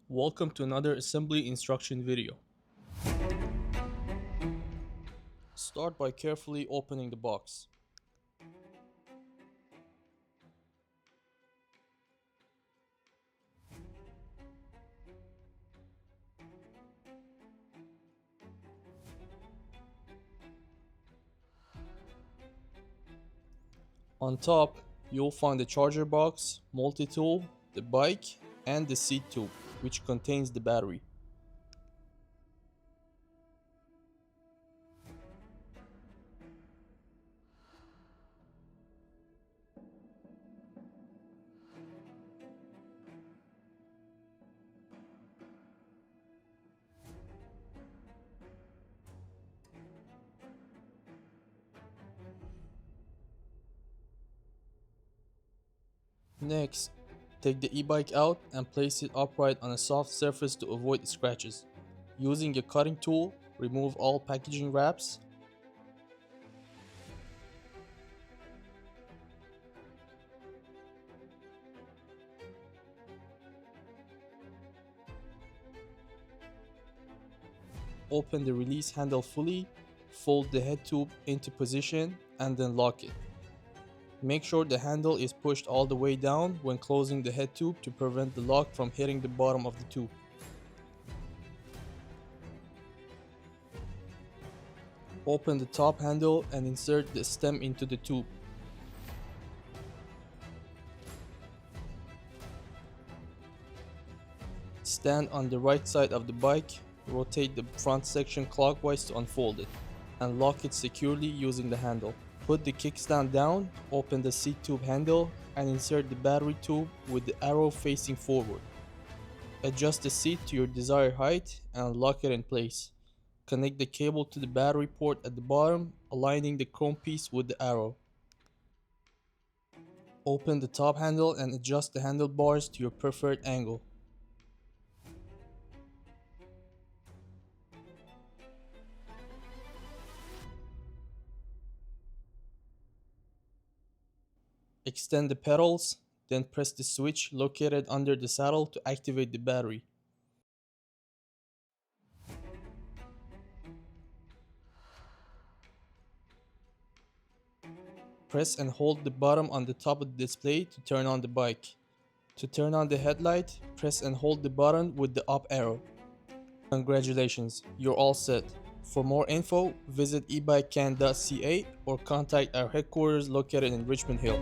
Welcome to another assembly instruction video. Start by carefully opening the box. On top, you'll find the charger box, multi-tool, the bike, and the seat tube, which contains the battery. Next, take the e-bike out and place it upright on a soft surface to avoid scratches. Using a cutting tool, remove all packaging wraps. Open the release handle fully, fold the head tube into position, and then lock it. Make sure the handle is pushed all the way down when closing the head tube to prevent the lock from hitting the bottom of the tube. Open the top handle and insert the stem into the tube. Stand on the right side of the bike, rotate the front section clockwise to unfold it, and lock it securely using the handle. Put the kickstand down, open the seat tube handle, and insert the battery tube with the arrow facing forward. Adjust the seat to your desired height and lock it in place. Connect the cable to the battery port at the bottom, aligning the chrome piece with the arrow. Open the top handle and adjust the handlebars to your preferred angle. Extend the pedals, then press the switch located under the saddle to activate the battery. Press and hold the button on the top of the display to turn on the bike. To turn on the headlight, press and hold the button with the up arrow. Congratulations, you're all set. For more info, visit EBIKECAN.ca or contact our headquarters located in Richmond Hill.